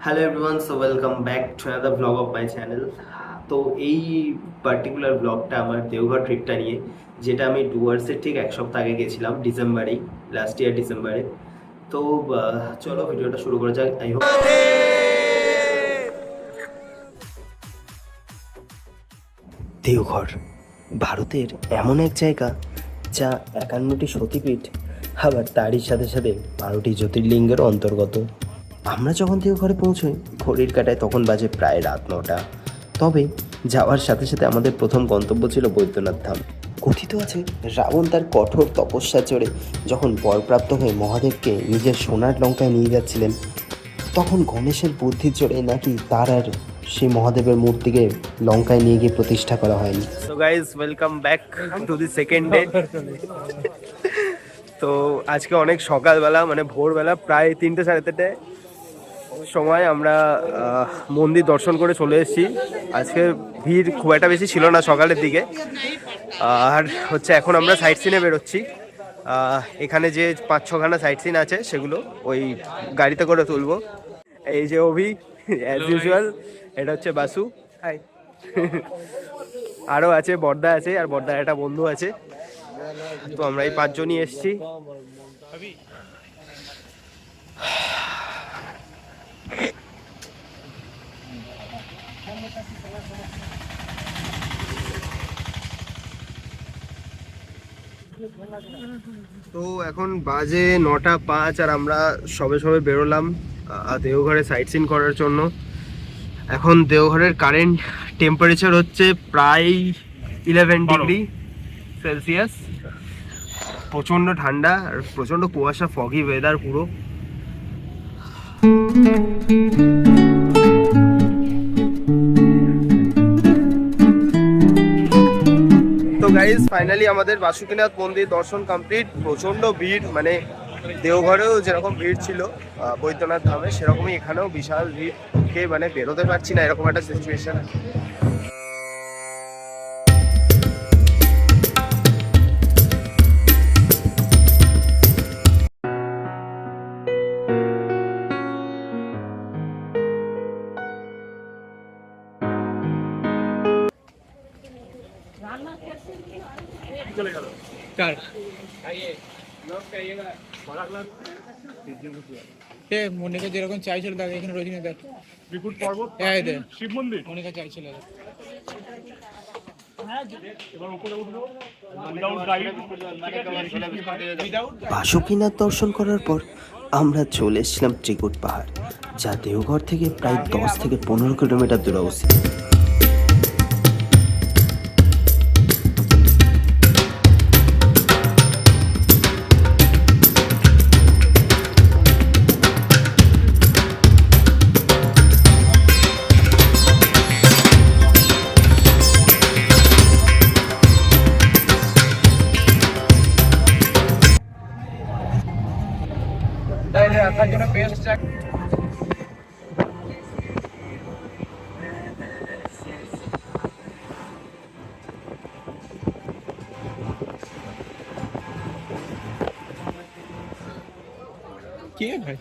Hello everyone, so welcome back to another blog of my channel. তো এই particular ব্লগটা আমার দেওঘর ট্রিপটা নিয়ে, যেটা আমি ডুয়ার্সের ঠিক এক সপ্তাহ আগে গেছিলাম, ডিসেম্বরেই, লাস্ট ইয়ার ডিসেম্বরে। তো চলো ভিডিওটা শুরু করা যাক। আই হোপ দেওঘর ভারতের এমন এক জায়গা যা 51টি সতীপীঠ, আবার তারই সাথে সাথে 12টি জ্যোতির্লিঙ্গের অন্তর্গত। আমরা যখন দেওঘরে পৌঁছই ঘড়ির কাঁটায় তখন বাজে প্রায় রাত 9টা। তবে যাওয়ার সাথে সাথে আমাদের প্রথম গন্তব্য ছিল বৈদ্যনাথ ধাম। কথিত আছে রাবণ তার কঠোর তপস্যা চড়ে যখন বরপ্রাপ্ত হয়ে মহাদেবকে নিজের সোনার লঙ্কায় নিয়ে যাচ্ছিলেন, তখন গণেশের বুদ্ধির জোরে নাকি তার আর সেই মহাদেবের মূর্তিকে লঙ্কায় নিয়ে গিয়ে প্রতিষ্ঠা করা হয়নি। So guys, welcome back to the second day. তো আজকে অনেক সকালবেলা, মানে ভোরবেলা, প্রায় 3টে সাড়ে 3টে সময় আমরা মন্দির দর্শন করে চলে এসেছি। আজকে ভিড় খুব একটা বেশি ছিল না সকালের দিকে। আর হচ্ছে এখন আমরা সাইট সিনে বেরোচ্ছি। এখানে যে 5-6খানা সাইট সিন আছে সেগুলো ওই গাড়িতে করে তুলবো। এই যে অভি, অ্যাজ ইউজুয়াল। এটা হচ্ছে বাসু, হাই। আরও আছে, বর্দা আছে, আর বর্দার একটা বন্ধু আছে। তো আমরা এই 5জনই এসছি। তো এখন বাজে 9টা 5 আর আমরা সবে সবে বেরোলাম দেওঘরে সাইট সিন করার জন্য। এখন দেওঘরের কারেন্ট টেম্পারেচার হচ্ছে প্রায় 11 ডিগ্রি সেলসিয়াস। প্রচণ্ড ঠান্ডা আর প্রচণ্ড কুয়াশা, ফগি ওয়েদার পুরো। তো গাইজ, ফাইনালি আমাদের বাসুকিনাথ মন্দির দর্শন কমপ্লিট। প্রচণ্ড ভিড়, মানে দেওঘরেও যেরকম ভিড় ছিল বৈদ্যনাথ ধামে, সেরকমই এখানেও বিশাল ভিড়। মানে বেরোতে পারছি না, এরকম একটা সিচুয়েশন। মনিকা যেরকম চাইছিল দেখ, এখানে রজনী দেখ, বিকুট পর্বত, শিব মন্দির, মনিকা চাইছিল। বাসুকিনাথ দর্শন করার পর আমরা চলে এসেছিলাম ত্রিকুট পাহাড়, যা দেওঘর থেকে প্রায় 10 থেকে 15 কিলোমিটার দূরে অবস্থিত। রাখার জন্য বেস্ট জায়গা। কে ভাই?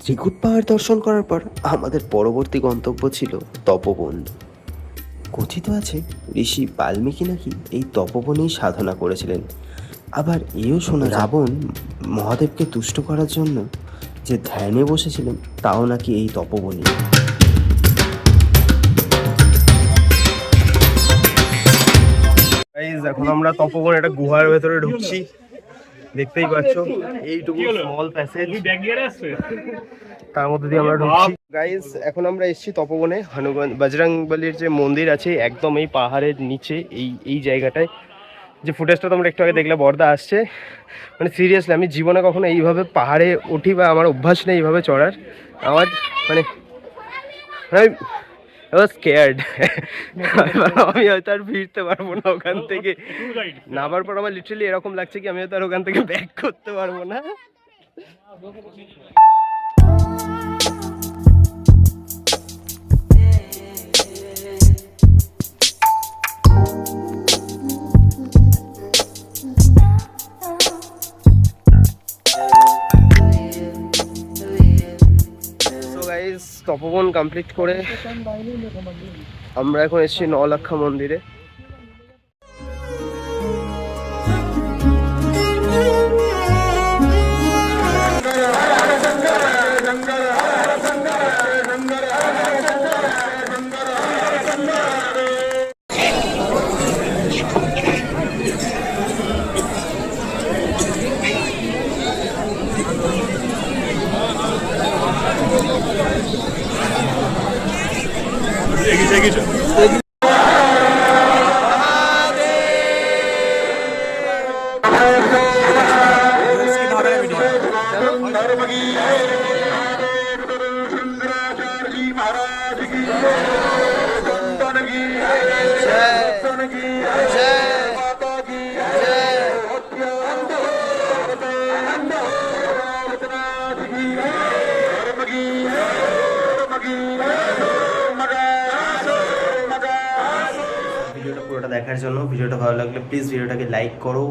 ত্রিকুট পাহাড় দর্শন করার পর আমাদের পরবর্তী গন্তব্য ছিল তপবন। কথিত আছে ঋষি বাল্মীকি নাকি এই তপবনেই সাধনা করেছিলেন। আবার এও শোনা রাবণ মহাদেবকে তুষ্ট করার জন্য যে ধ্যানে বসেছিলেন, তাও নাকি এই তপবনে। এখন আমরা তপবন একটা গুহার ভেতরে ঢুকছি, দেখতেই পাচ্ছ এইটুকু স্মল প্যাসেজ, তার মধ্যে দিয়ে আমরা ঢুকছি। গাইজ, এখন আমরা এসেছি তপবনে। হনুমান বজরংবলীর যে মন্দির আছে একদম এই পাহাড়ের নিচে, এই জায়গাটায়। যে ফুটেজটা তোমরা একটু আগে দেখলে, বর্দা আসছে। মানে সিরিয়াসলি আমি জীবনে কখনো এইভাবে পাহাড়ে উঠি, বা আমার অভ্যাস নেই এইভাবে চড়ার। আমার মানে স্কেয়ার্ড। আমি হয়তো আর ফিরতে পারবো না ওখান থেকে। নামার পর আমার লিটারালি এরকম লাগছে কি আমি হয়তো আর ওখান থেকে ব্যাক করতে পারবো না। তপবন কমপ্লিট করে আমরা এখন এসেছি নলক্ষা মন্দিরে। ভিডিওটা পুরোটা দেখার জন্য, ভিডিওটা ভালো লাগলে প্লিজ ভিডিওটাকে লাইক করো,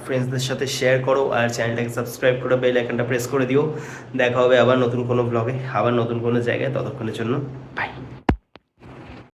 ফ্রেন্ডসদের সাথে শেয়ার করো, আর চ্যানেলটাকে সাবস্ক্রাইব করে বেল আইকনটা প্রেস করে দিও। দেখা হবে আবার নতুন কোনো ব্লগে, আবার নতুন কোনো জায়গায়। ততক্ষণের জন্য বাই।